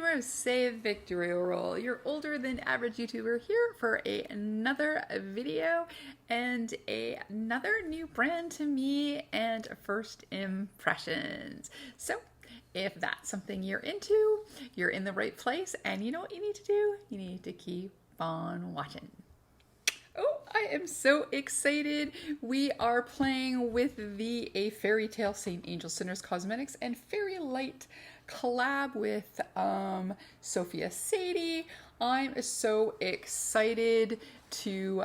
Rose Victory Roll, your older than average YouTuber, here for another video and another new brand to me and first impressions. So if that's something you're into, you're in the right place, and you know what you need to do? You need to keep on watching. Oh, I am so excited. We are playing with the A Fairy Tale St. Angel Sinners Cosmetics and Fairy Light collab with Sophia Sadie. I'm so excited to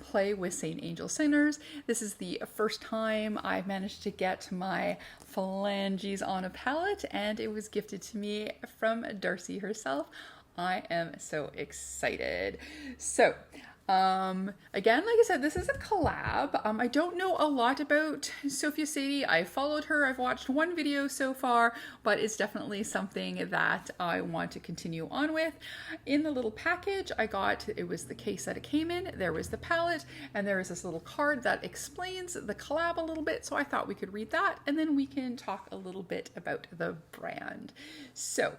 play with St. Angel Sinners. This is the first time I've managed to get my phalanges on a palette, and it was gifted to me from Darcy herself. I am so excited. So, again, like I said, this is a collab. I don't know a lot about Sophia Sadie. I followed her. I've watched one video so far, but it's definitely something that I want to continue on with. In the little package I got, it was the case that it came in. There was the palette, and there is this little card that explains the collab a little bit. So I thought we could read that, and then we can talk a little bit about the brand. So,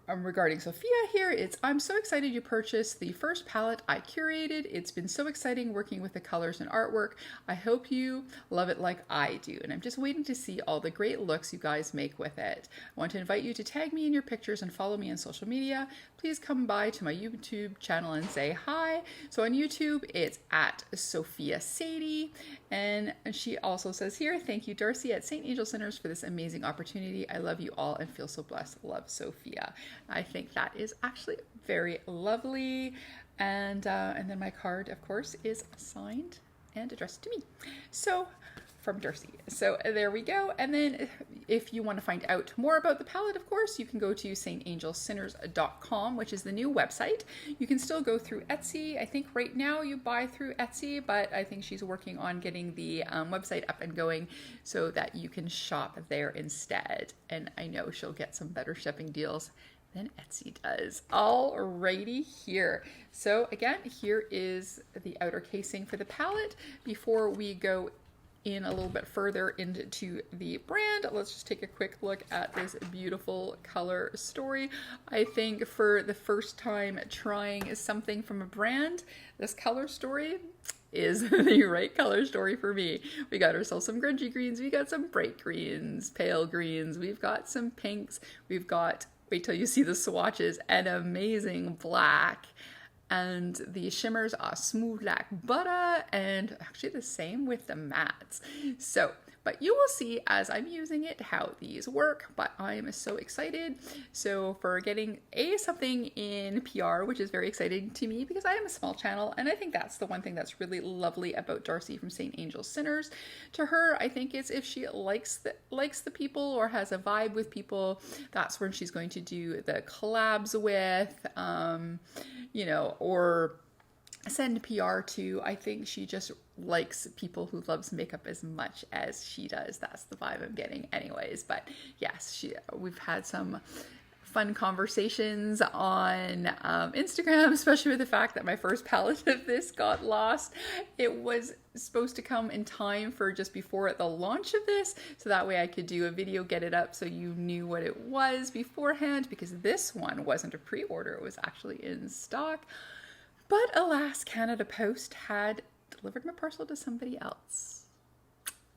regarding Sophia here, I'm so excited you purchased the first palette I curated. It's been so exciting working with the colors and artwork. I hope you love it like I do, and I'm just waiting to see all the great looks you guys make with it. I want to invite you to tag me in your pictures and follow me on social media. Please come by to my YouTube channel and say hi. So on YouTube, it's at Sophia Sadie, and she also says here, thank you Darcy at St. Angel Sinners for this amazing opportunity. I love you all and feel so blessed. Love, Sophia. I think that is actually very lovely. And then my card, of course, is signed and addressed to me. So, from Darcy. So there we go. And then if you want to find out more about the palette, of course, you can go to santangelsinners.com, which is the new website. You can still go through Etsy. I think right now you buy through Etsy, but I think she's working on getting the website up and going so that you can shop there instead. And I know she'll get some better shipping deals than Etsy does. Alrighty here. So again, here is the outer casing for the palette. Before we go in a little bit further into the brand, let's just take a quick look at this beautiful color story. I think for the first time trying something from a brand, this color story is the right color story for me. We got ourselves some grungy greens, we got some bright greens, pale greens, we've got some pinks, we've got, wait till you see the swatches, an amazing black. And the shimmers are smooth like butter, and actually the same with the mattes. So, but you will see as I'm using it how these work, but I am so excited. So for getting something in PR, which is very exciting to me because I am a small channel, and I think that's the one thing that's really lovely about Darcy from St. Angel Sinners. To her, I think it's if she likes the people or has a vibe with people, that's when she's going to do the collabs with, you know, or send PR to. I think she just likes people who loves makeup as much as she does. That's the vibe I'm getting anyways. But yes, we've had some fun conversations on Instagram, especially with the fact that my first palette of this got lost. It was supposed to come in time for just before the launch of this, so that way I could do a video, get it up so you knew what it was beforehand, because this one wasn't a pre-order, it was actually in stock. But alas, Canada Post had delivered my parcel to somebody else.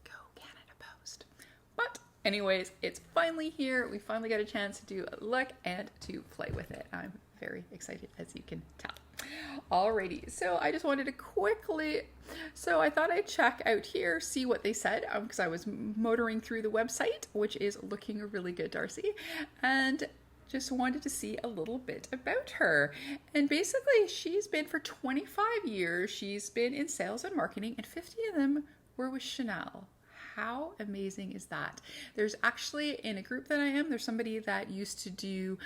Go Canada Post. But anyways, it's finally here. We finally got a chance to do a look and to play with it. I'm very excited, as you can tell. Alrighty, so I just wanted to quickly, so I thought I'd check out here, see what they said, because I was motoring through the website, which is looking really good, Darcy, and just wanted to see a little bit about her. And basically, she's been for 25 years, she's been in sales and marketing, and 50 of them were with Chanel. How amazing is that? There's actually, in a group that I am, there's somebody that used to do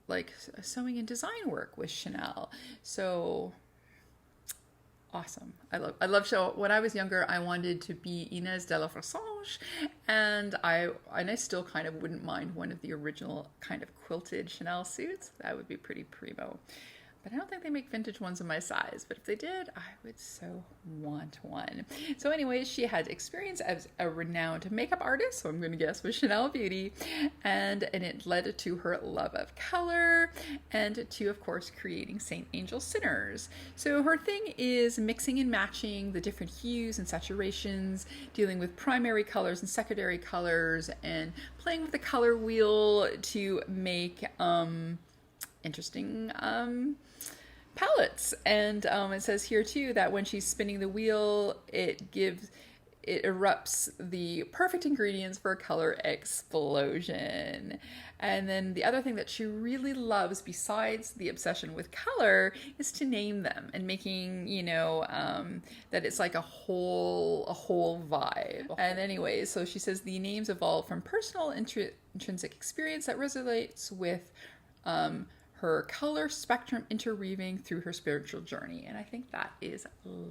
like sewing and design work with Chanel. So awesome. I love Chanel. When I was younger, I wanted to be Inez de la Forsange, and I still kind of wouldn't mind one of the original kind of quilted Chanel suits. That would be pretty primo. but I don't think they make vintage ones in my size. But if they did, I would so want one. So anyways, she had experience as a renowned makeup artist, so I'm going to guess with Chanel Beauty, and it led to her love of color and to, of course, creating Saint Angel Sinners. So her thing is mixing and matching the different hues and saturations, dealing with primary colors and secondary colors, and playing with the color wheel to make interesting palettes. And it says here too that when she's spinning the wheel, it erupts the perfect ingredients for a color explosion. And then the other thing that she really loves, besides the obsession with color, is to name them and making, you know, that it's like a whole vibe. And anyways, so she says the names evolve from personal intrinsic experience that resonates with her color spectrum interweaving through her spiritual journey. And I think that is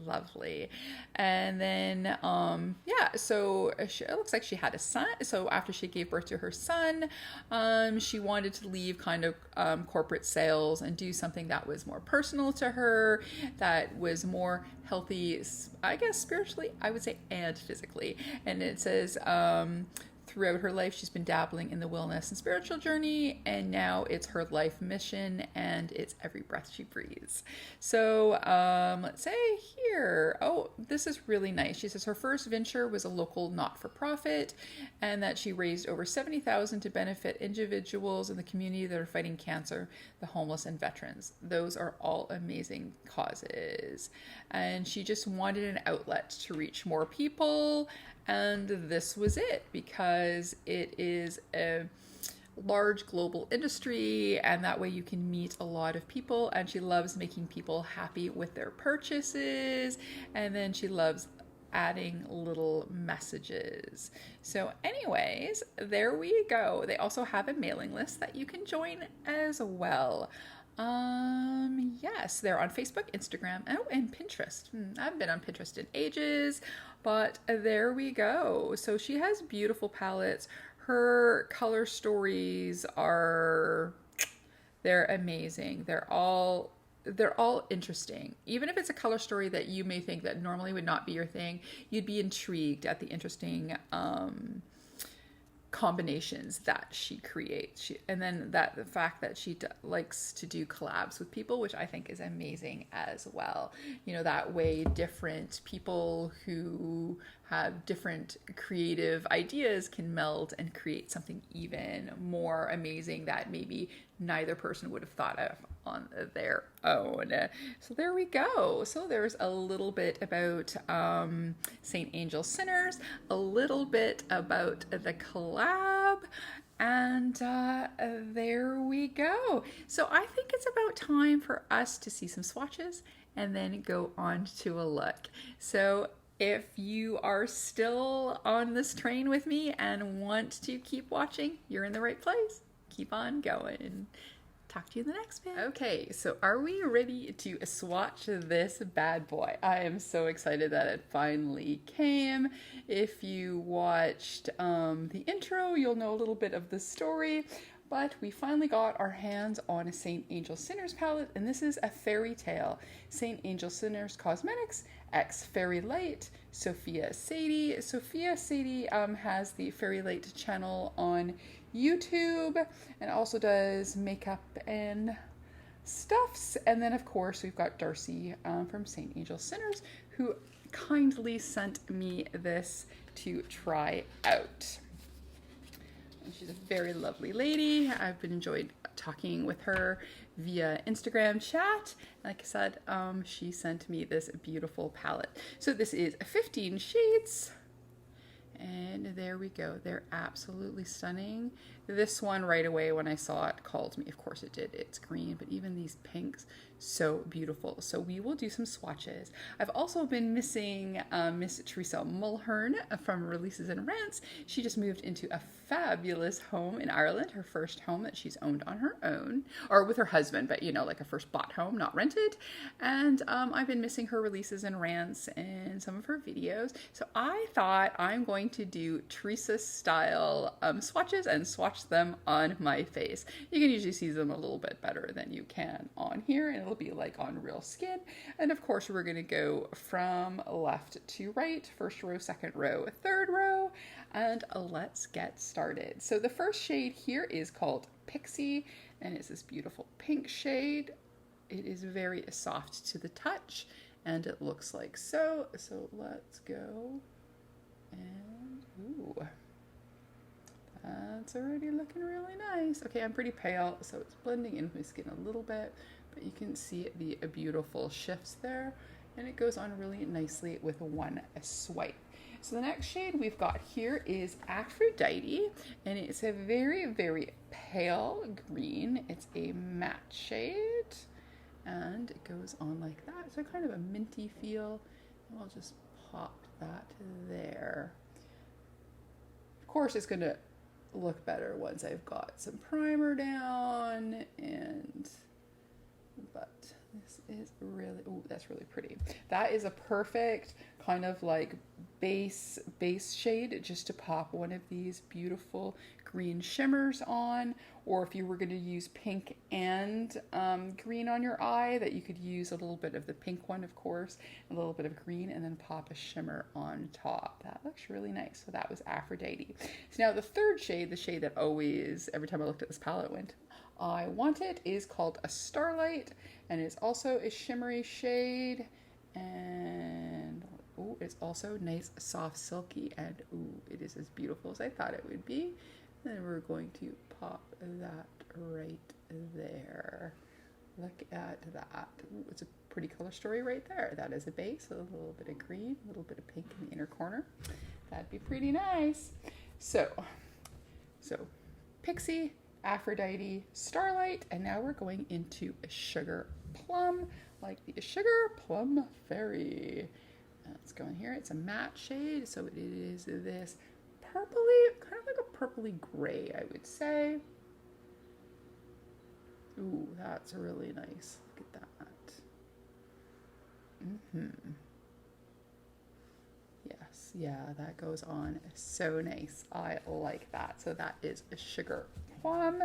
lovely. And then, yeah, so it looks like she had a son. So after she gave birth to her son, she wanted to leave kind of corporate sales and do something that was more personal to her, that was more healthy, I guess, spiritually, I would say, and physically. And it says, throughout her life, she's been dabbling in the wellness and spiritual journey, and now it's her life mission, and it's every breath she breathes. So let's say here, oh, this is really nice. She says her first venture was a local not-for-profit, and that she raised over $70,000 to benefit individuals in the community that are fighting cancer, the homeless, and veterans. Those are all amazing causes. And she just wanted an outlet to reach more people, and this was it, because it is a large global industry, and that way you can meet a lot of people. And she loves making people happy with their purchases, and then she loves adding little messages. So anyways, there we go. They also have a mailing list that you can join as well. Yes, they're on Facebook, Instagram, oh, and Pinterest. I haven't been on Pinterest in ages, but there we go. So she has beautiful palettes. Her color stories they're amazing. They're all interesting. Even if it's a color story that you may think that normally would not be your thing, you'd be intrigued at the interesting combinations that she creates. And then the fact that she likes to do collabs with people, which I think is amazing as well. You know, that way different people who have different creative ideas can meld and create something even more amazing that maybe neither person would have thought of on their own. So there we go. So there's a little bit about Saint Angel Sinners, a little bit about the collab, and there we go. So I think it's about time for us to see some swatches and then go on to a look. So if you are still on this train with me and want to keep watching, you're in the right place. Keep on going. Talk to you in the next bit. Okay, so are we ready to swatch this bad boy? I am so excited that it finally came. If you watched the intro, you'll know a little bit of the story. But we finally got our hands on a Saint Angel Sinners palette, and this is a fairy tale. Saint Angel Sinners Cosmetics x Faerie Light, Sophia Sadie. Sophia Sadie has the Faerie Light channel on YouTube and also does makeup and stuffs. And then of course we've got Darcy from Saint Angel Sinners, who kindly sent me this to try out. And she's a very lovely lady. I've been enjoyed talking with her via Instagram chat. Like I said, she sent me this beautiful palette. So this is 15 shades. And there we go. They're absolutely stunning. This one right away when I saw it called me. Of course it did. It's green, but even these pinks, so beautiful. So we will do some swatches. I've also been missing Miss Teresa Mulhern from Releases and Rants. She just moved into a fabulous home in Ireland, her first home that she's owned on her own, or with her husband, but you know, like a first bought home, not rented. And I've been missing her Releases and Rants and some of her videos. So I thought I'm going to do Teresa style swatches and swatches swatch them on my face. You can usually see them a little bit better than you can on here, and it'll be like on real skin. And of course, we're going to go from left to right, first row, second row, third row, and let's get started. So the first shade here is called Pixie, and it's this beautiful pink shade. It is very soft to the touch, and it looks like so. So let's go, and ooh, that's already looking really nice. Okay, I'm pretty pale, so it's blending in my skin a little bit, but you can see the beautiful shifts there, and it goes on really nicely with one swipe. So the next shade we've got here is Aphrodite, and it's a very, very pale green. It's a matte shade, and it goes on like that. So kind of a minty feel. And I'll just pop that there. Of course, it's going to look better once I've got some primer down, but this is really, oh, that's really pretty. That is a perfect kind of like base shade just to pop one of these beautiful green shimmers on, or if you were going to use pink and green on your eye, that you could use a little bit of the pink one, of course, a little bit of green, and then pop a shimmer on top. That looks really nice. So that was Aphrodite. So now the third shade, the shade that always, every time I looked at this palette, went, I want it, is called a Starlight, and it's also a shimmery shade, and ooh, it's also nice, soft, silky, and ooh, it is as beautiful as I thought it would be. And then we're going to pop that right there. Look at that. Ooh, it's a pretty color story right there. That is a base, a little bit of green, a little bit of pink in the inner corner. That'd be pretty nice. So Pixie, Aphrodite, Starlight, and now we're going into a Sugar Plum, like the Sugar Plum Faerie. Let's go in here. It's a matte shade, so it is this purpley, kind of like a purpley gray, I would say. Ooh, that's really nice. Look at that. Yes, yeah, that goes on so nice. I like that. So that is a Sugar Plum.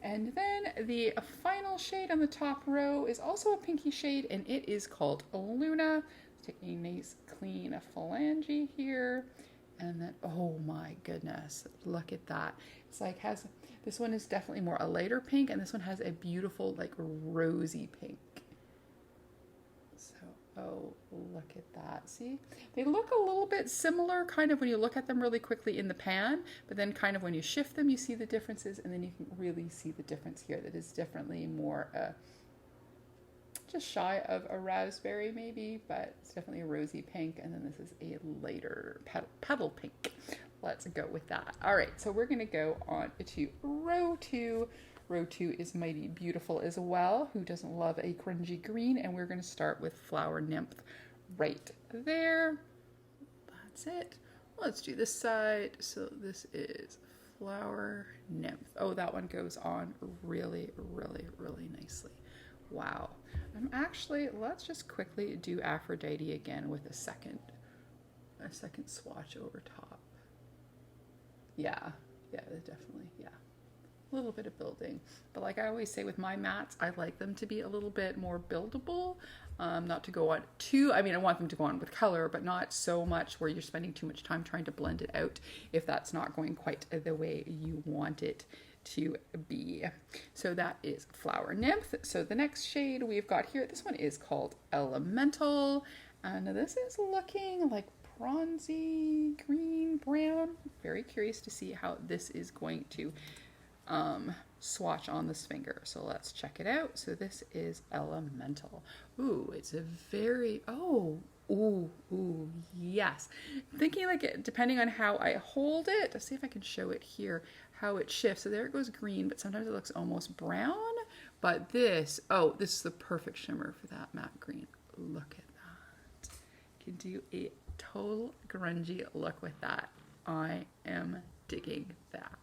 And then the final shade on the top row is also a pinky shade, and it is called Luna. Let's take a nice clean phalange here. And then, oh my goodness, look at that. It's like this one is definitely more a lighter pink, and this one has a beautiful like rosy pink. So, oh, look at that. See, they look a little bit similar kind of when you look at them really quickly in the pan, but then kind of when you shift them, you see the differences, and then you can really see the difference here. That is definitely more just shy of a raspberry maybe, but it's definitely a rosy pink, and then this is a lighter petal pink. Let's go with that. All right, so we're going to go on to row 2. Row 2 is Mighty Beautiful as well. Who doesn't love a grungy green? And we're going to start with Flower Nymph right there. That's it. Let's do this side. So this is Flower Nymph. Oh, that one goes on really, really, really nicely. Wow. Let's just quickly do Aphrodite again with a second swatch over top. Yeah, definitely, yeah. A little bit of building. But like I always say with my mattes, I like them to be a little bit more buildable. Not to go on too, I want them to go on with color, but not so much where you're spending too much time trying to blend it out if that's not going quite the way you want it to be. So that is Flower Nymph. So the next shade we've got here, this one is called Elemental, and this is looking like bronzy green brown. Very curious to see how this is going to swatch on this finger. So let's check it out. So this is Elemental. Ooh, it's a very, ooh, yes. Thinking like depending on how I hold it, let's see if I can show it here, how it shifts. So there it goes green, but sometimes it looks almost brown. But this is the perfect shimmer for that matte green. Look at that. You can do a total grungy look with that. I am digging that.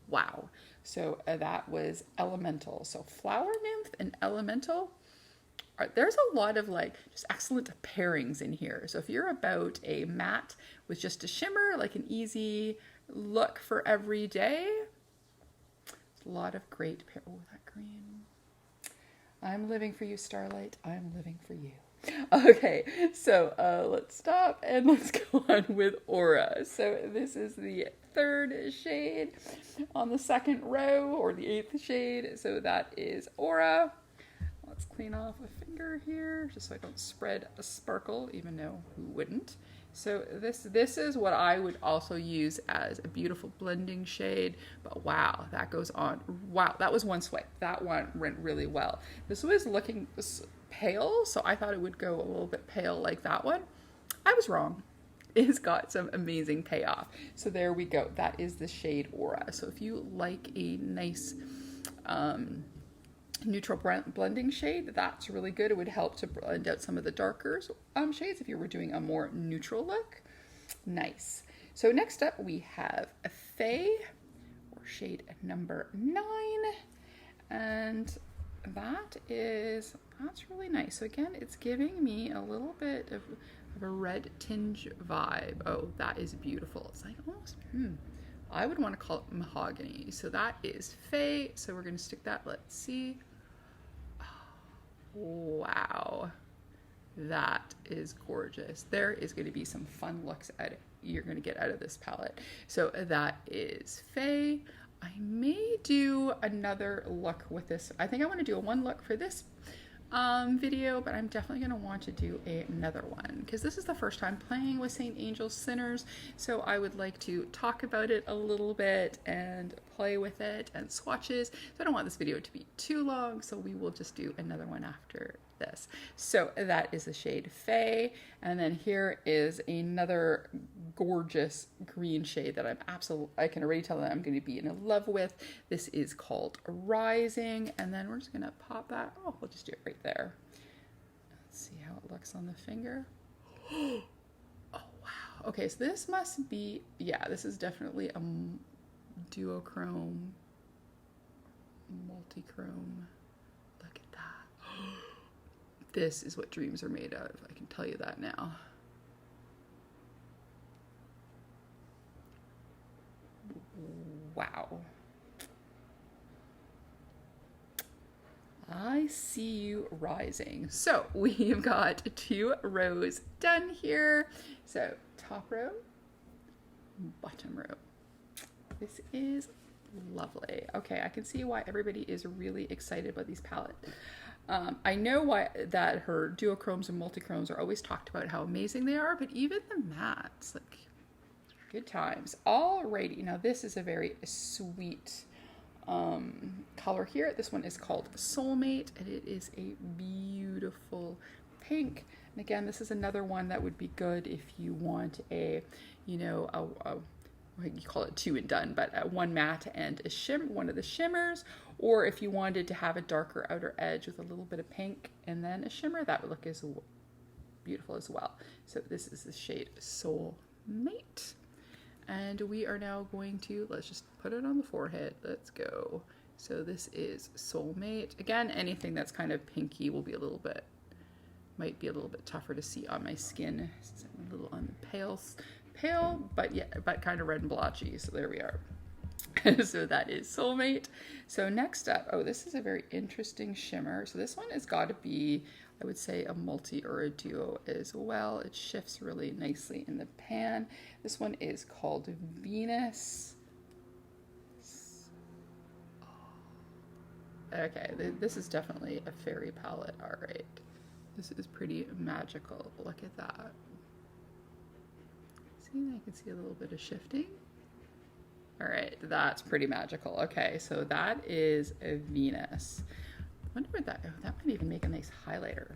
Wow. So that was Elemental. So Flower Nymph and Elemental, there's a lot of like just excellent pairings in here. So if you're about a matte with just a shimmer, like an easy look for every day, A lot of great, oh, that green. I'm living for you, Starlight. I'm living for you. Okay, so let's stop and let's go on with Aura. So this is the third shade on the second row, or the eighth shade. So that is Aura. Let's clean off a finger here, just so I don't spread a sparkle, even though who wouldn't. So this is what I would also use as a beautiful blending shade, but wow, that goes on. Wow, that was one swipe. That one went really well. This was looking pale, so I thought it would go a little bit pale like that one. I was wrong. It's got some amazing payoff. So there we go. That is the shade Aura. So if you like a nice neutral blending shade, that's really good. It would help to blend out some of the darker shades if you were doing a more neutral look. Nice. So next up we have a Faerie, or shade number 9, and that's really nice. So again, it's giving me a little bit of a red tinge vibe. Oh, that is beautiful. It's like almost, I would want to call it mahogany. So that is Faerie. So we're going to stick that. Let's see. Wow, that is gorgeous. There is going to be some fun looks you're going to get out of this palette. So that is Faerie. I may do another look with this. I think I want to do a one look for this video, but I'm definitely going to want to do another one because this is the first time playing with St. Angel's Sinners, so I would like to talk about it a little bit and play with it and swatches. So I don't want this video to be too long, so we will just do another one after this. So that is the shade Faerie, and then here is another gorgeous green shade that I can already tell that I'm going to be in love with. This is called Rising, and then we're just going to pop that. Oh, we'll just do it right there. Let's see how it looks on the finger. Oh wow. Okay, so this must be, yeah, this is definitely a duochrome, multi-chrome. Look at that. This is what dreams are made of. I can tell you that now. Wow. I see you rising. So we've got 2 rows done here. So top row, bottom row. This is lovely. Okay, I can see why everybody is really excited about these palettes. I know why that her duochromes and multichromes are always talked about how amazing they are, but even the mattes, like, good times. Alrighty, now this is a very sweet color here. This one is called Soulmate, and it is a beautiful pink. And again, this is another one that would be good if you want a, you know, you call it 2 and done, but one matte and a one of the shimmers, or if you wanted to have a darker outer edge with a little bit of pink and then a shimmer, that would look as beautiful as well. So this is the shade Soulmate, and we are now going to, let's just put it on the forehead. Let's go. So this is Soulmate. Again, anything that's kind of pinky will be might be a little bit tougher to see on my skin. It's a little on the pale, but yeah, but kind of red and blotchy. So there we are. So that is Soulmate. So next up, oh, this is a very interesting shimmer. So this one has got to be, I would say, a multi or a duo as well. It shifts really nicely in the pan. This one is called Venus. Okay, this is definitely a Faerie palette. All right, this is pretty magical. Look at that. See, I can see a little bit of shifting. All right, that's pretty magical. Okay, so that is a Venus. I wonder what that might even make a nice highlighter.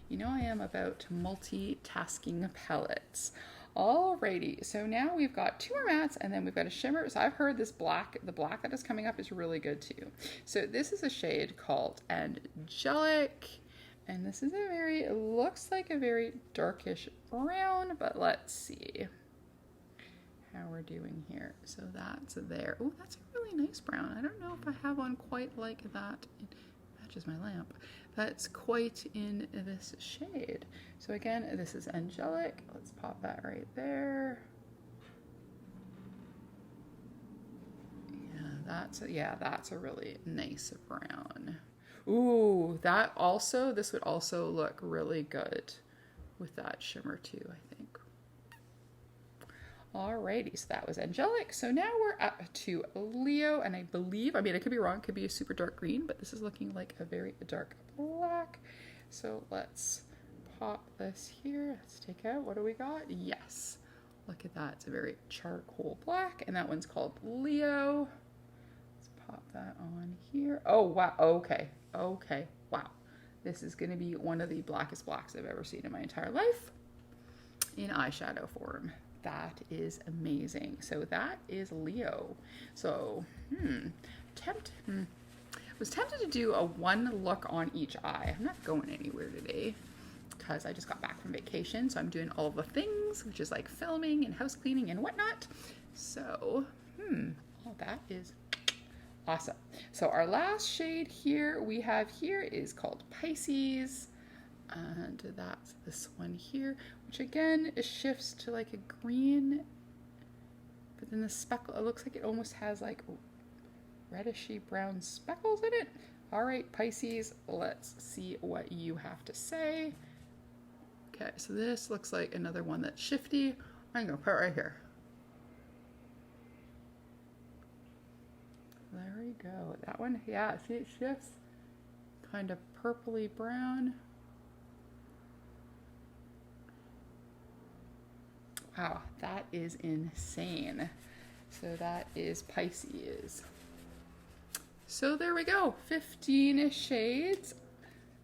You know, I am about multitasking palettes. Alrighty, so now we've got 2 more mattes and then we've got a shimmer. So I've heard this the black that is coming up is really good too. So this is a shade called Angelic. And this is it looks like a very darkish brown, but let's see how we're doing here. So that's there. Oh, that's a really nice brown. I don't know if I have one quite like that. It matches my lamp. That's quite in this shade. So again, this is Angelic. Let's pop that right there. Yeah, Yeah, that's a really nice brown. Ooh, this would also look really good with that shimmer too, I think. Alrighty, so that was Angelic. So now we're up to Leo, and I believe, I mean, I could be wrong, it could be a super dark green, but this is looking like a very dark black. So let's pop this here. Let's take out, what do we got? Yes, look at that. It's a very charcoal black, and that one's called Leo. Let's pop that on here. Oh, wow. Okay. Okay. Wow. This is going to be one of the blackest blacks I've ever seen in my entire life in eyeshadow form. That is amazing. So that is Leo. So, was tempted to do a one look on each eye. I'm not going anywhere today because I just got back from vacation. So I'm doing all the things, which is like filming and house cleaning and whatnot. So, all that is awesome. So our last shade here we have here is called Pisces. And that's this one here, which again, it shifts to like a green, but then the speckle, it looks like it almost has like reddishy brown speckles in it. All right, Pisces, let's see what you have to say. Okay, so this looks like another one that's shifty. I'm gonna put it right here. There we go. That one, yeah, see it shifts, kind of purpley brown. Wow, that is insane. So that is Pisces. So there we go, 15 shades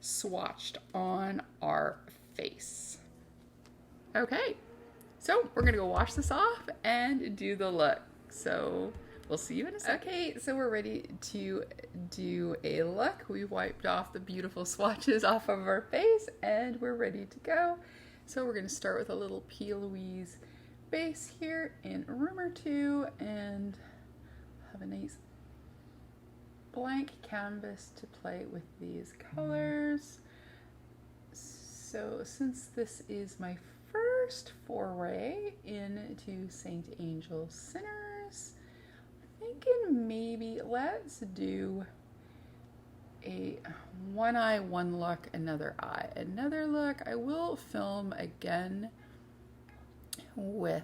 swatched on our face. Okay, so we're gonna go wash this off and do the look. So we'll see you in a second. Okay, so we're ready to do a look. We wiped off the beautiful swatches off of our face and we're ready to go. So we're going to start with a little P. Louise base here in Rumor 2 and have a nice blank canvas to play with these colors. So since this is my first foray into Saint Angel Sinners, I'm thinking maybe let's do a one eye, one look, another eye, another look. I will film again with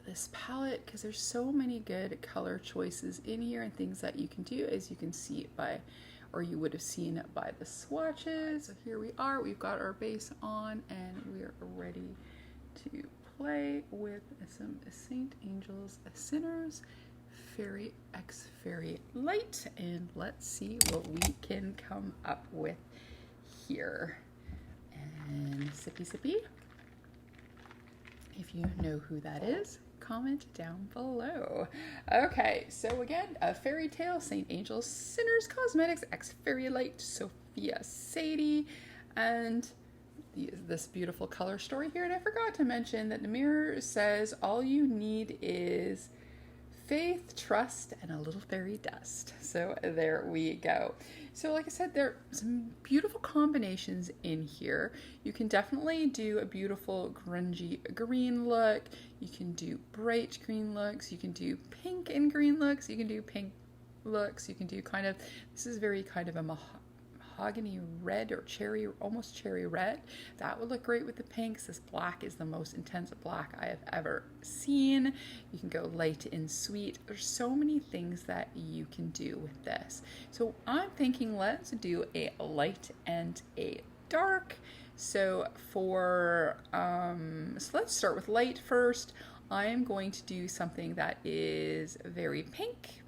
this palette because there's so many good color choices in here and things that you can do, as you can see it by, or you would have seen it by the swatches. So here we are, we've got our base on and we're ready to play with some Saint Angel's Sinners Faerie X Faerie Light, and let's see what we can come up with here. And sippy sippy, if you know who that is, comment down below. Okay, so again, a fairy tale, Saint Angel's Sinners Cosmetics X Faerie Light, Sophia Sadie, and this beautiful color story here. And I forgot to mention that the mirror says all you need is faith, trust, and a little fairy dust. So there we go. So like I said, there are some beautiful combinations in here. You can definitely do a beautiful grungy green look. You can do bright green looks. You can do pink and green looks. You can do pink looks. You can do kind of, this is very kind of a mahogany red or cherry, almost cherry red. That would look great with the pinks. This black is the most intense black I have ever seen. You can go light and sweet. There's so many things that you can do with this. So I'm thinking let's do a light and a dark. So for, so let's start with light first. I am going to do something that is very pink.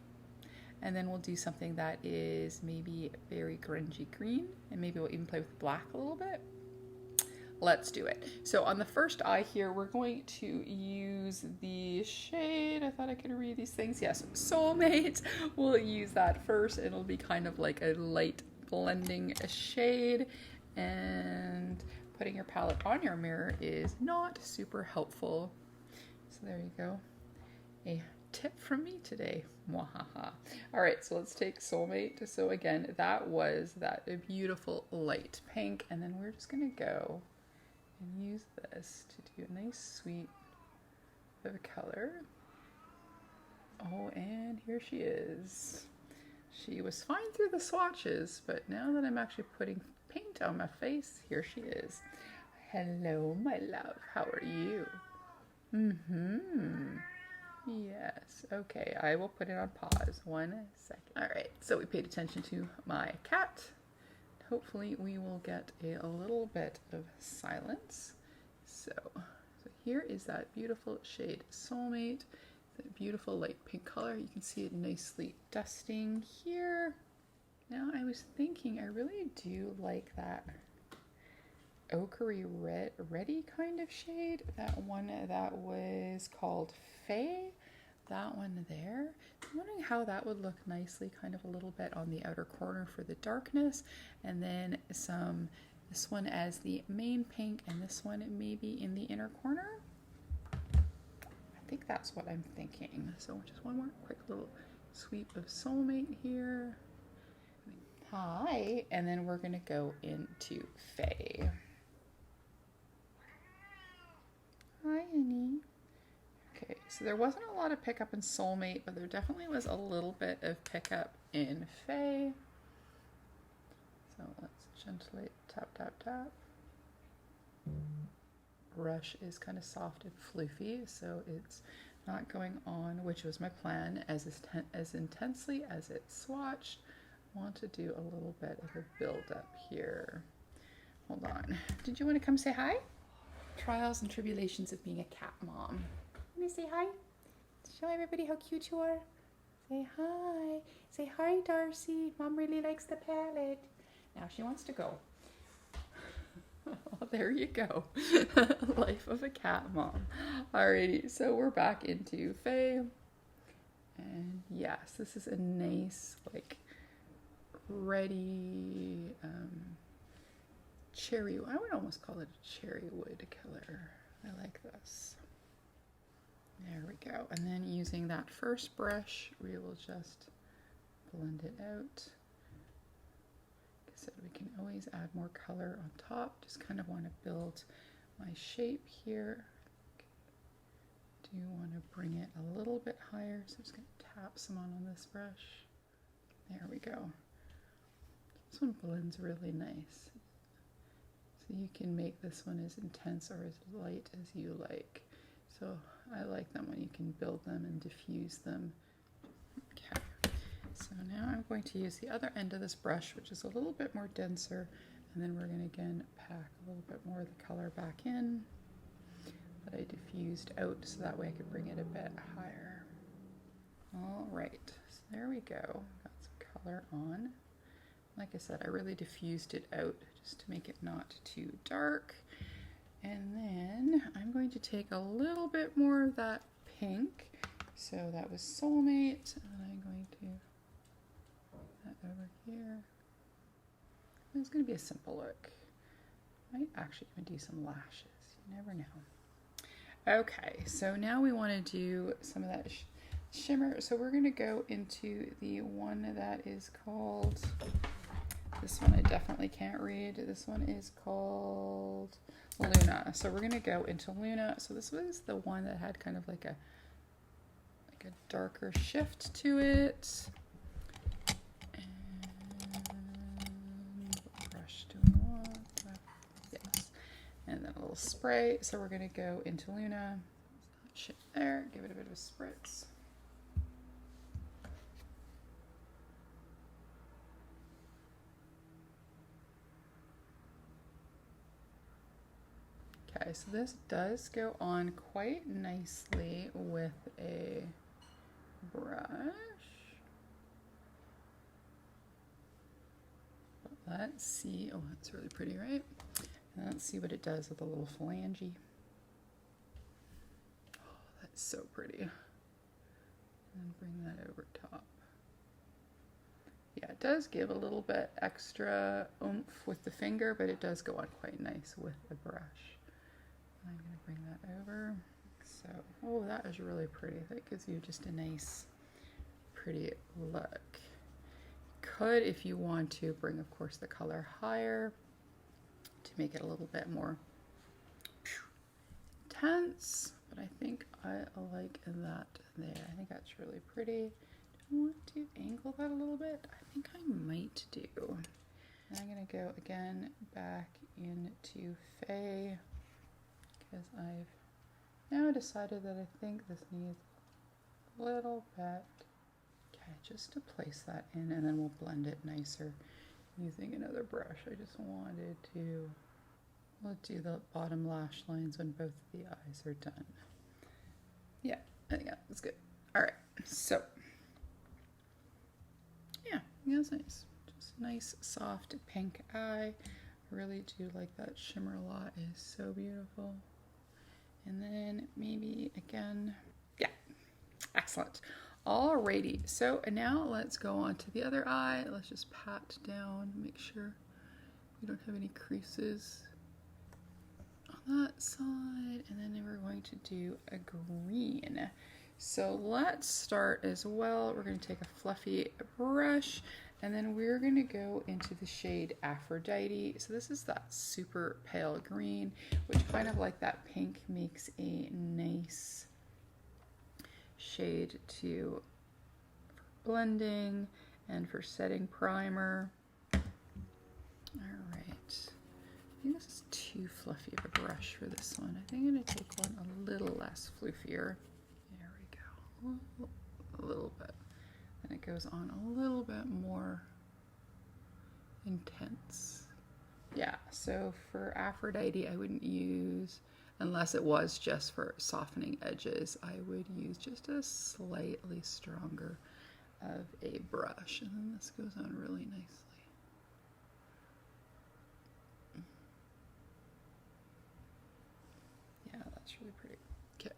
And then we'll do something that is maybe very grungy green, and maybe we'll even play with black a little bit. Let's do it. So on the first eye here, we're going to use the shade, I thought I could read these things. Yes, Soulmate. We'll use that first. It'll be kind of like a light blending shade, and putting your palette on your mirror is not super helpful. So there you go. A tip from me today. Mwahaha. All right, so let's take Soulmate. So again, that was that beautiful light pink, and then we're just gonna go and use this to do a nice sweet bit of color Oh, and here she is. She was fine through the swatches, but now that I'm actually putting paint on my face, here she is. Hello, my love. How are you? Yes. Okay, I will put it on pause. 1 second. All right, so we paid attention to my cat. Hopefully we will get a little bit of silence. So here is that beautiful shade Soulmate. That beautiful light pink color. You can see it nicely dusting here. Now I was thinking I really do like that ochre reddy kind of shade. That one that was called Faerie. That one there. I'm wondering how that would look nicely kind of a little bit on the outer corner for the darkness. And then this one as the main pink and this one maybe in the inner corner. I think that's what I'm thinking. So just one more quick little sweep of Soulmate here. Hi, and then we're gonna go into Fae. Hi, honey. Okay, so there wasn't a lot of pickup in Soulmate, but there definitely was a little bit of pickup in Fae. So let's gently tap, tap, tap. Brush is kind of soft and floofy, so it's not going on, which was my plan, as intensely as it swatched. I want to do a little bit of a build up here. Hold on. Did you want to come say hi? Trials and tribulations of being a cat mom. Let me say hi. Show everybody how cute you are. Say hi. Say hi, Darcy. Mom really likes the palette. Now she wants to go. Oh, there you go. Life of a cat mom. Alrighty, so we're back into Fae. And yes, this is a nice, like, ready cherry. I would almost call it a cherry wood color. I like this. There we go. And then using that first brush, we will just blend it out. Said we can always add more color on top. Just kind of want to build my shape here. Do want to bring it a little bit higher, so I'm just going to tap some on this brush. There we go. This one blends really nice. So you can make this one as intense or as light as you like. So I like them when you can build them and diffuse them. Okay. So now I'm going to use the other end of this brush, which is a little bit more denser, and then we're going to again pack a little bit more of the color back in that I diffused out, so that way I could bring it a bit higher. All right, so there we go. Got some color on. Like I said, I really diffused it out just to make it not too dark. And then I'm going to take a little bit more of that pink. So that was Soulmate, and I'm going to that over here. It's going to be a simple look. I might actually even do some lashes. You never know. Okay, so now we want to do some of that shimmer. So we're going to go into the one that is called, this one I definitely can't read. This one is called Luna. So we're going to go into Luna. So this was the one that had kind of like a darker shift to it. And then a little spray. So we're going to go into Luna. Shit there. Give it a bit of a spritz. Okay, so this does go on quite nicely with a brush. But let's see. Oh, that's really pretty, right? And let's see what it does with a little phalange. Oh, that's so pretty. And then bring that over top. Yeah, it does give a little bit extra oomph with the finger, but it does go on quite nice with the brush. I'm going to bring that over. So, oh, that is really pretty. That gives you just a nice, pretty look. Could, if you want to, bring, of course, the color higher to make it a little bit more intense. but I think I like that there. I think that's really pretty. Do I want to angle that a little bit? I think I might do. And I'm going to go again back into Fae because I've now decided that I think this needs a little bit. Okay, just to place that in, and then we'll blend it nicer using another brush. I just wanted to, we'll do the bottom lash lines when both of the eyes are done. Yeah, I think that's good. All right, so yeah, that's nice. Just nice, soft pink eye. I really do like that shimmer a lot. It is so beautiful. And then maybe again, yeah, excellent. Alrighty, so now let's go on to the other eye. Let's just pat down, make sure we don't have any creases on that side. And then we're going to do a green. So let's start as well. We're going to take a fluffy brush and then we're going to go into the shade Aphrodite. So this is that super pale green, which kind of like that pink makes a nice shade to for blending and for setting primer. All right, I think this is too fluffy of a brush for this one. I think I'm going to take one a little less floofier. There we go, a little bit. And it goes on a little bit more intense. Yeah, so for Aphrodite, I wouldn't use, unless it was just for softening edges, I would use just a slightly stronger of a brush. And then this goes on really nicely. Yeah, that's really pretty. Okay.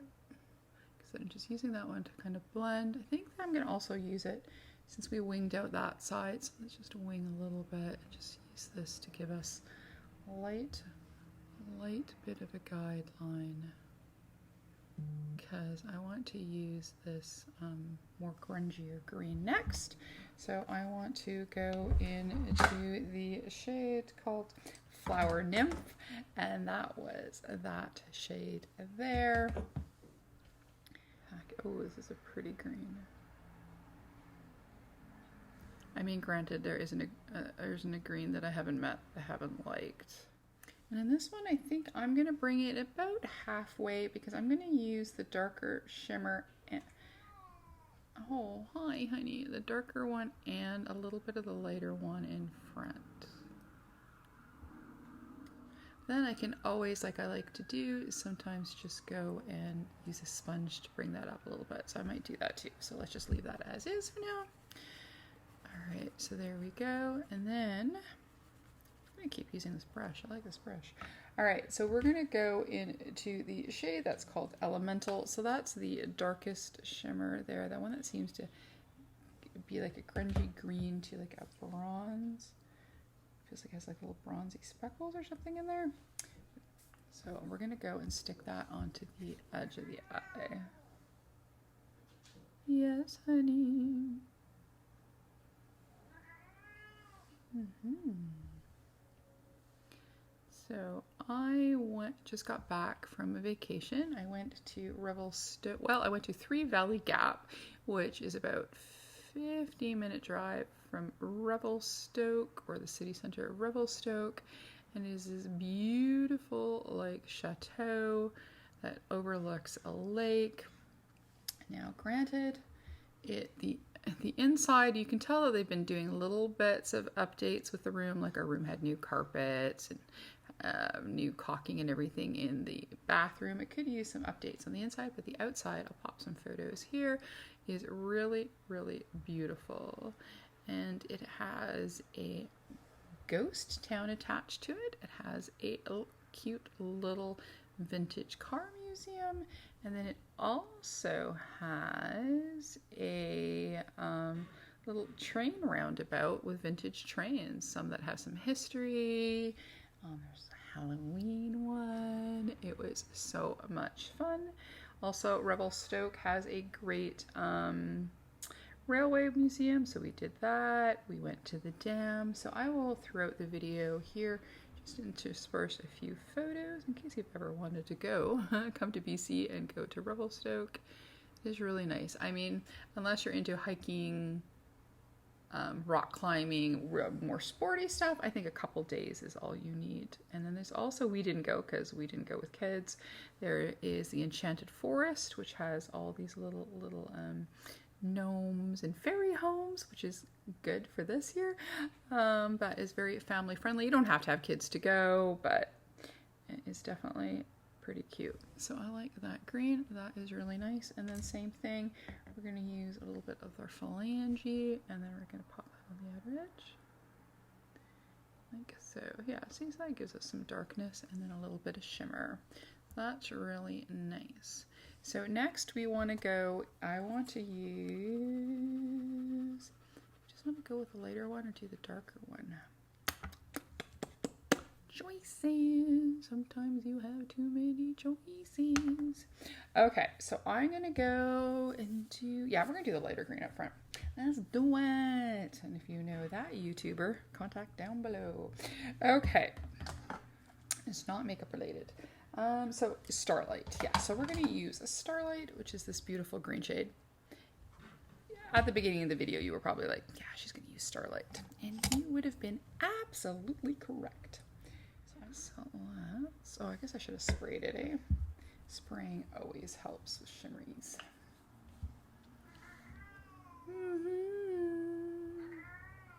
So I'm just using that one to kind of blend. I think I'm going to also use it since we winged out that side. So let's just wing a little bit and just use this to give us a light bit of a guideline because I want to use this more grungier green next. So I want to go into the shade called Flower Nymph, and that was that shade there. Oh, this is a pretty green. I mean, granted, there isn't a green that I haven't liked. And in this one, I think I'm going to bring it about halfway because I'm going to use the darker shimmer. And, oh, hi, honey. The darker one and a little bit of the lighter one in front. Then I can always, like I like to do, sometimes just go and use a sponge to bring that up a little bit. So I might do that too. So let's just leave that as is for now. All right, so there we go. And then I'm gonna keep using this brush. I like this brush. All right, so we're gonna go into the shade that's called Elemental. So that's the darkest shimmer there, that one that seems to be like a grungy green to like a bronze. Feels like it has like little bronzy speckles or something in there. So we're gonna go and stick that onto the edge of the eye. Yes, honey. So I just got back from a vacation. I went to Revelstoke. Well, I went to Three Valley Gap, which is about 15-minute drive from Revelstoke, or the city center of Revelstoke, and it is this beautiful like chateau that overlooks a lake. Now, granted, the inside, you can tell that they've been doing little bits of updates with the room, like our room had new carpets and new caulking and everything in the bathroom. It could use some updates on the inside, but the outside, I'll pop some photos here, is really, really beautiful. And it has a ghost town attached to it. It has a cute little vintage car museum, and then it also has a little train roundabout with vintage trains, some that have some history. There's a Halloween one. It was so much fun. Also, Revelstoke has a great railway museum, so we did that. We went to the dam. So I will, throughout the video here, Just intersperse a few photos in case you've ever wanted to go. Come to BC and go to Revelstoke. It is really nice. I mean, unless you're into hiking, rock climbing, more sporty stuff, I think a couple days is all you need. And then there's also, we didn't go because we didn't go with kids. There is the Enchanted Forest, which has all these little gnomes and fairy homes, which is good for this year. That is very family friendly. You don't have to have kids to go, but it is definitely pretty cute. So I like that green. That is really nice. And then same thing, we're going to use a little bit of our phalange, and then we're going to pop that on the outer edge. Like so. Yeah, see, so that gives us some darkness and then a little bit of shimmer. That's really nice. So next we want to go, I want to use, just want to go with the lighter one or do the darker one? Choices. Sometimes you have too many choices. Okay, so I'm going to go into, yeah, we're going to do the lighter green up front. Let's do it. And if you know that YouTuber, contact down below. Okay. It's not makeup related. So Starlight, yeah, so we're going to use a Starlight, which is this beautiful green shade. At the beginning of the video, you were probably like, yeah, she's going to use Starlight. And you would have been absolutely correct. So I guess I should have sprayed it, eh? Spraying always helps with shimmeries.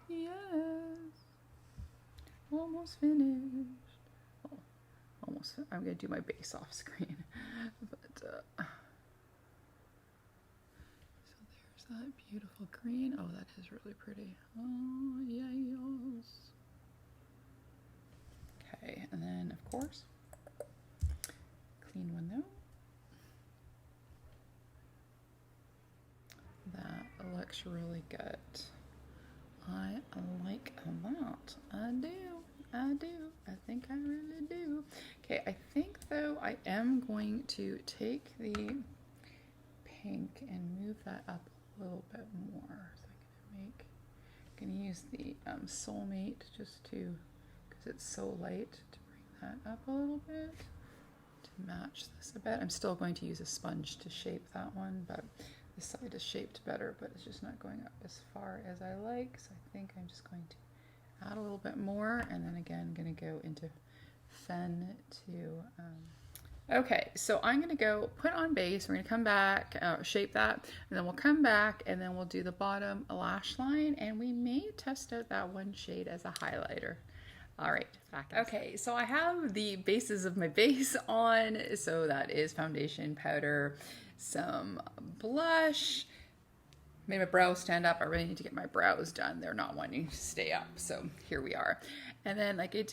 Yes. Almost finished. Almost, I'm going to do my base off screen, but so there's that beautiful green. Oh, that is really pretty. Oh, yes. Okay, and then of course, clean one though. That looks really good. I like that. I do. I think I really do. Okay, I think though I am going to take the pink and move that up a little bit more. So I'm gonna use the Soulmate just to, because it's so light, to bring that up a little bit to match this a bit. I'm still going to use a sponge to shape that one, but this side is shaped better, but it's just not going up as far as I like. So I think I'm just going to add a little bit more, and then again, I'm going to go into Fen to, okay, so I'm going to go put on base, we're going to come back, shape that, and then we'll come back, and then we'll do the bottom lash line, and we may test out that one shade as a highlighter. All right, back. Okay, so I have the bases of my base on, so that is foundation, powder, some blush. Made my brows stand up. I really need to get my brows done. They're not wanting to stay up. So here we are. And then like I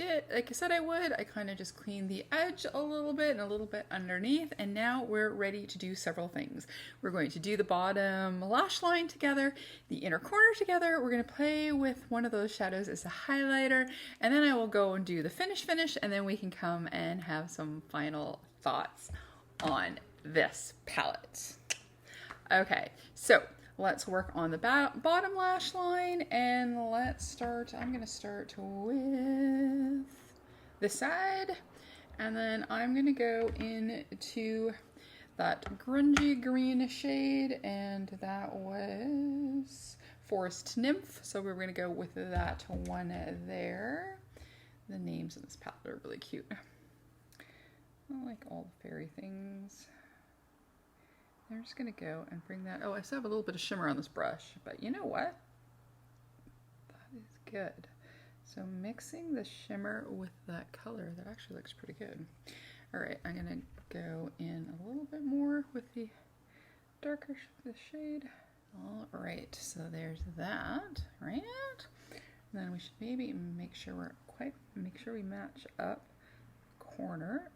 said I would, I kind of just cleaned the edge a little bit and a little bit underneath. And now we're ready to do several things. We're going to do the bottom lash line together, the inner corner together. We're going to play with one of those shadows as a highlighter. And then I will go and do the finish, and then we can come and have some final thoughts on this palette. Okay, so let's work on the bottom lash line, and let's start. I'm going to start with this side, and then I'm going to go into that grungy green shade, and that was Forest Nymph, so we're going to go with that one there. The names in this palette are really cute. I like all the fairy things. I'm just going to go and bring that. Oh, I still have a little bit of shimmer on this brush, but you know what? That is good. So mixing the shimmer with that color, that actually looks pretty good. All right, I'm going to go in a little bit more with the darker shade. All right, so there's that, right? And then we should maybe make sure we match up the corner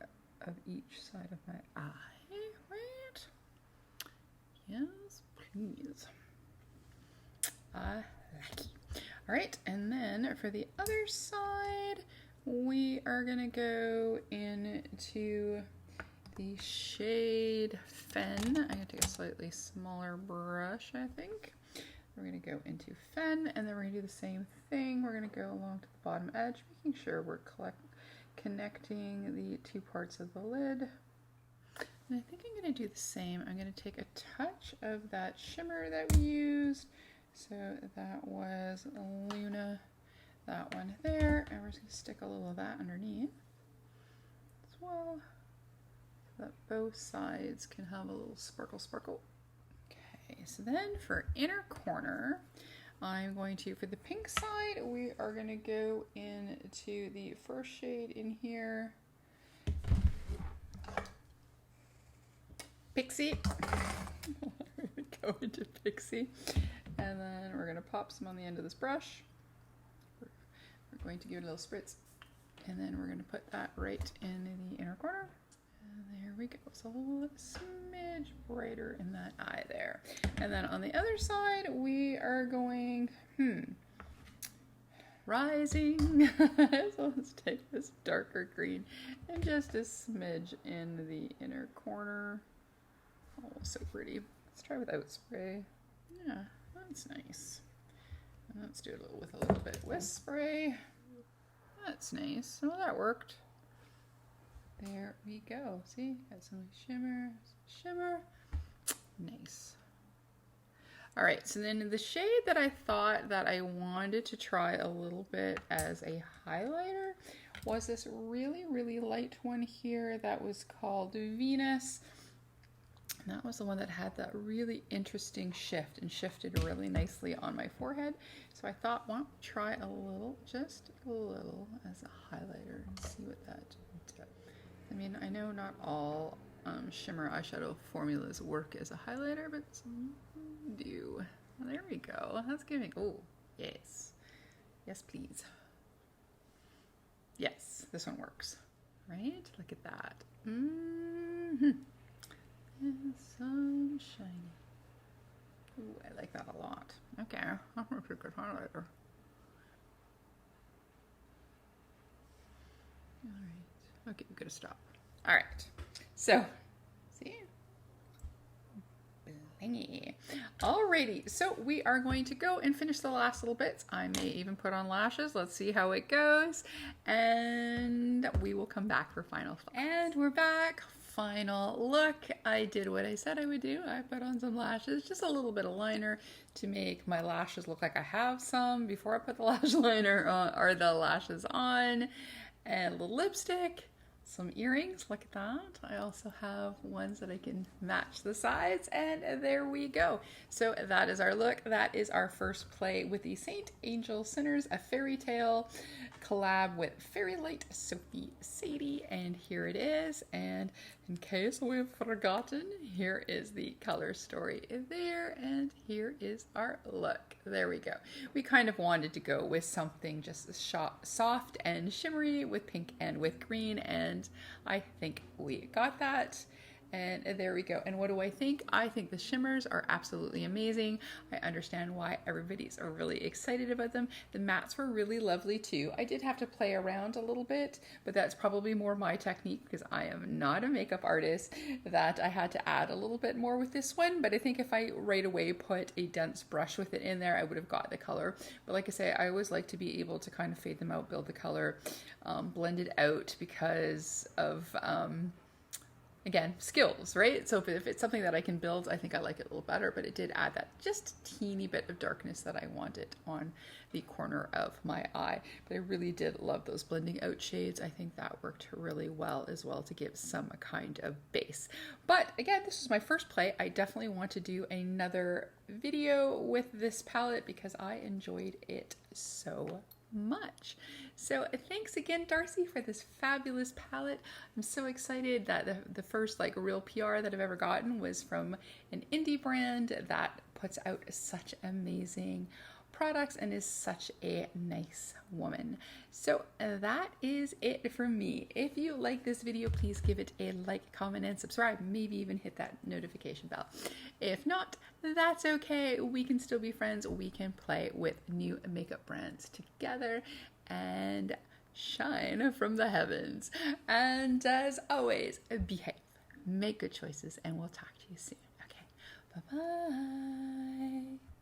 of each side of my eye, right? Yes, please. I like it. All right, and then for the other side, we are gonna go into the shade Fen. I'm gonna take a slightly smaller brush, I think. We're gonna go into Fen, and then we're gonna do the same thing. We're gonna go along to the bottom edge, making sure we're connecting the two parts of the lid. And I think I'm going to do the same. I'm going to take a touch of that shimmer that we used. So that was Luna, that one there. And we're just going to stick a little of that underneath as well, so that both sides can have a little sparkle sparkle. Okay, so then for inner corner, I'm going to, for the pink side, we are going to go into the first shade in here. Pixie. We're going to go into Pixie. And then we're going to pop some on the end of this brush. We're going to give it a little spritz. And then we're going to put that right in the inner corner. And there we go. It's a little smidge brighter in that eye there. And then on the other side, we are going, rising. So let's take this darker green and just a smidge in the inner corner. Oh, so pretty. Let's try without spray. Yeah, that's nice. And let's do it with a little bit with spray. That's nice. Oh, that worked. There we go. See, got some shimmer, shimmer. Nice. All right, so then the shade that I thought that I wanted to try a little bit as a highlighter was this really, really light one here that was called Venus. And that was the one that had that really interesting shift and shifted really nicely on my forehead. So I thought, why don't we try a little, just a little as a highlighter and see what that did. I mean, I know not all shimmer eyeshadow formulas work as a highlighter, but some do. Well, there we go. That's giving, oh, yes. Yes, please. Yes, this one works. Right? Look at that. Mm-hmm. And some shiny. Ooh, I like that a lot. Okay, that's a good highlighter. All right. Okay, I'm gonna stop. All right. So, see? Blingy. Alrighty, so we are going to go and finish the last little bits. I may even put on lashes. Let's see how it goes. And we will come back for final thoughts. And we're back. Final look. I did what I said I would do. I put on some lashes, just a little bit of liner to make my lashes look like I have some before I put the lash liner on, or the lashes on, and a little lipstick. Some earrings, look at that. I also have ones that I can match the sides, and there we go. So that is our look. That is our first play with the Saint Angel Sinners, a fairy tale collab with Fairy Light Sophie Sadie, and here it is. And in case we've forgotten, here is the color story there, and here is our look. There we go. We kind of wanted to go with something just soft and shimmery with pink and with green, and I think we got that. And there we go. And what do I think? I think the shimmers are absolutely amazing. I understand why everybody's really excited about them. The mattes were really lovely too. I did have to play around a little bit, but that's probably more my technique because I am not a makeup artist, that I had to add a little bit more with this one. But I think if I right away put a dense brush with it in there, I would have got the color. But like I say, I always like to be able to kind of fade them out, build the color, blend it out because of... again, skills, right? So if it's something that I can build, I think I like it a little better, but it did add that just teeny bit of darkness that I wanted on the corner of my eye. But I really did love those blending out shades. I think that worked really well as well to give some kind of base. But again, this was my first play. I definitely want to do another video with this palette because I enjoyed it so much. So thanks again, Darcy, for this fabulous palette. I'm so excited that the first like real PR that I've ever gotten was from an indie brand that puts out such amazing products and is such a nice woman. So that is it for me. If you like this video, please give it a like, comment, and subscribe. Maybe even hit that notification bell. If not, that's okay. We can still be friends. We can play with new makeup brands together and shine from the heavens. And as always, behave, make good choices, and we'll talk to you soon. Okay, bye-bye.